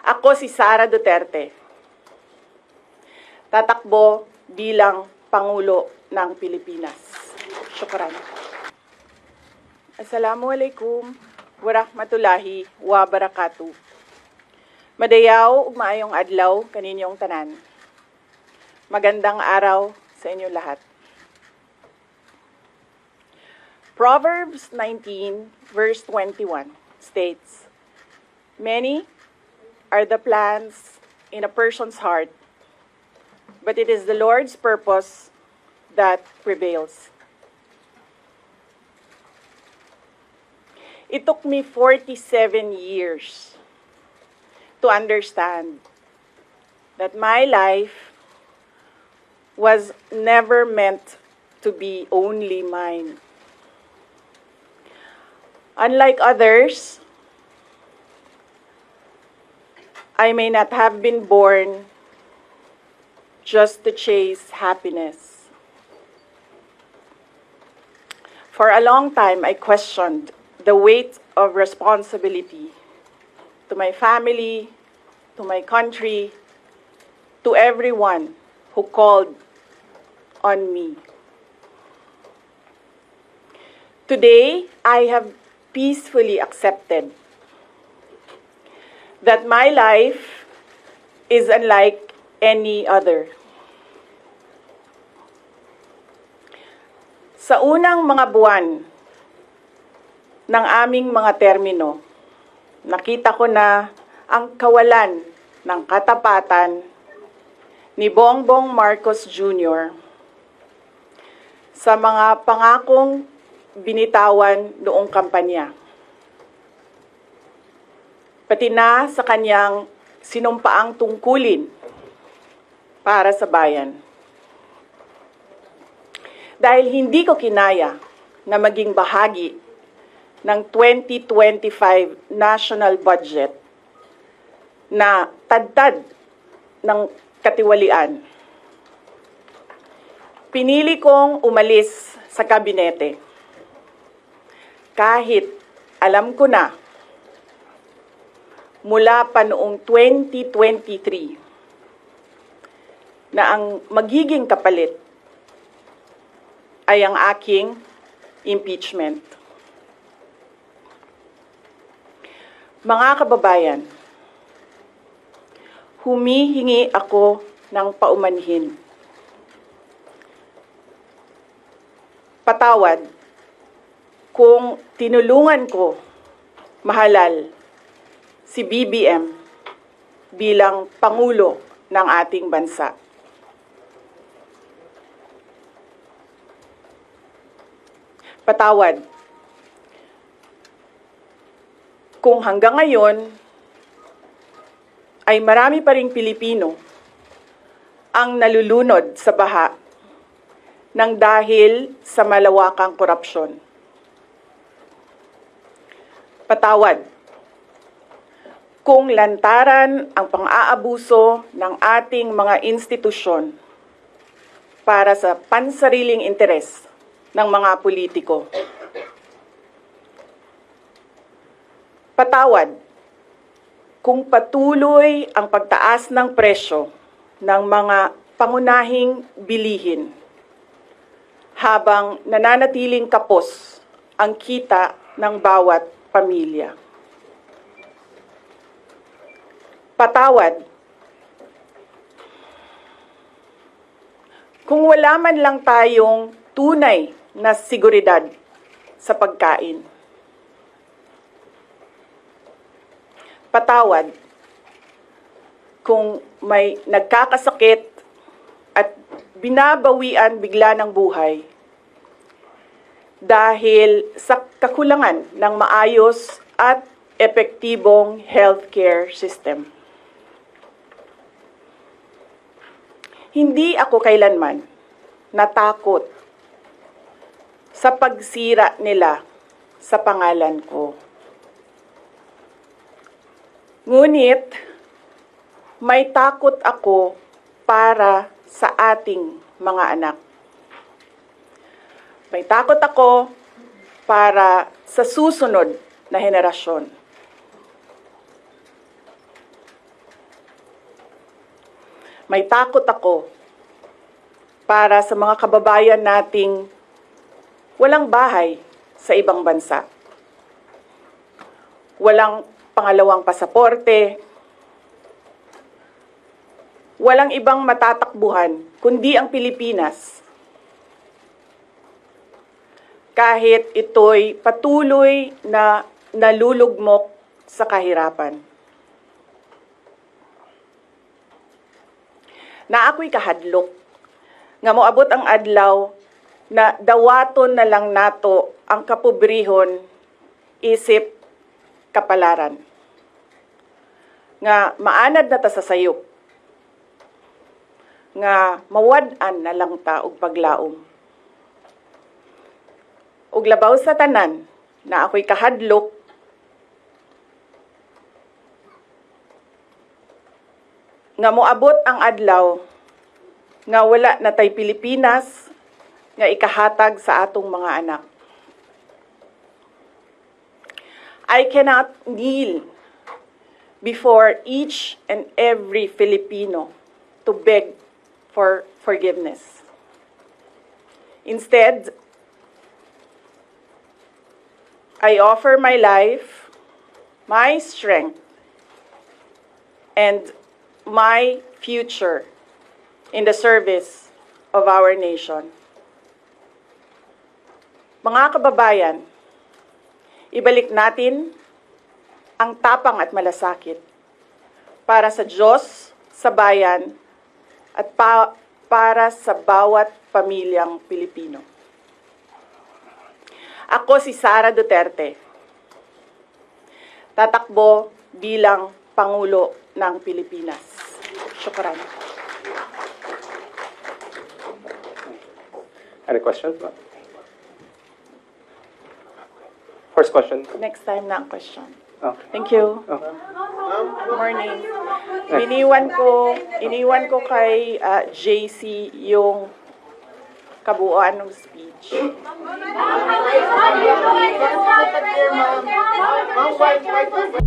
Ako si Sara Duterte. Tatakbo bilang Pangulo ng Pilipinas. Syukran. Assalamualaikum warahmatullahi wabarakatuh. Madayaw ug maayong adlaw kaninyong tanan. Magandang araw sa inyo lahat. Proverbs 19 verse 21 states, "Many are the plans in a person's heart, but it is the Lord's purpose that prevails." It took me 47 years to understand that my life was never meant to be only mine. Unlike others, I may not have been born just to chase happiness. For a long time, I questioned the weight of responsibility to my family, to my country, to everyone who called on me. Today, I have peacefully accepted that my life is unlike any other. Sa unang mga buwan ng aming mga termino, nakita ko na ang kawalan ng katapatan ni Bongbong Marcos Jr. sa mga pangakong binitawan noong kampanya, pati na sa kanyang sinumpaang tungkulin para sa bayan. Dahil hindi ko kinaya na maging bahagi ng 2025 national budget na tadtad ng katiwalian, pinili kong umalis sa kabinete. Kahit alam ko na mula pa noong 2023 na ang magiging kapalit ay ang aking impeachment. Mga kababayan, humihingi ako ng paumanhin. Patawad kung tinulungan ko mahalal si BBM bilang Pangulo ng ating bansa. Patawad kung hanggang ngayon ay marami pa ring Pilipino ang nalulunod sa baha ng dahil sa malawakang korupsyon. Patawad kung lantaran ang pang-aabuso ng ating mga institusyon para sa pansariling interes ng mga politiko. Patawad kung patuloy ang pagtaas ng presyo ng mga pangunahing bilihin habang nananatiling kapos ang kita ng bawat pamilya. Patawad kung wala man lang tayong tunay na seguridad sa pagkain. Patawad kung may nagkakasakit at binabawian bigla ng buhay dahil sa kakulangan ng maayos at epektibong healthcare system. Hindi ako kailanman natakot sa pagsira nila sa pangalan ko. Ngunit, may takot ako para sa ating mga anak. May takot ako para sa susunod na henerasyon. May takot ako para sa mga kababayan nating walang bahay sa ibang bansa. Walang pangalawang pasaporte, walang ibang matatakbuhan kundi ang Pilipinas. Kahit ito'y patuloy na nalulugmok sa kahirapan. Na ako'y kahadlok, nga moabot ang adlaw na dawaton na lang nato ang kapobrihon isip kapalaran. Nga maanad na ta sa sayop, nga mawad-an na lang ta og paglaom. Ug labaw sa tanan na ako'y kahadlok, nga moabot ang adlaw nga wala na tay Pilipinas nga ikahatag sa atong mga anak. I cannot kneel before each and every Filipino to beg for forgiveness. Instead, I offer my life, my strength, and my future in the service of our nation. Mga kababayan, ibalik natin ang tapang at malasakit para sa Diyos, sa bayan, at para sa bawat pamilyang Pilipino. Ako si Sara Duterte, tatakbo bilang Pangulo ng Pilipinas. Shukran. Any questions? First question. Next time na ang question. Okay. Thank you. Oh. Good morning. Iniwan ko kay JC yung kabuuan ng speech. Ma'am,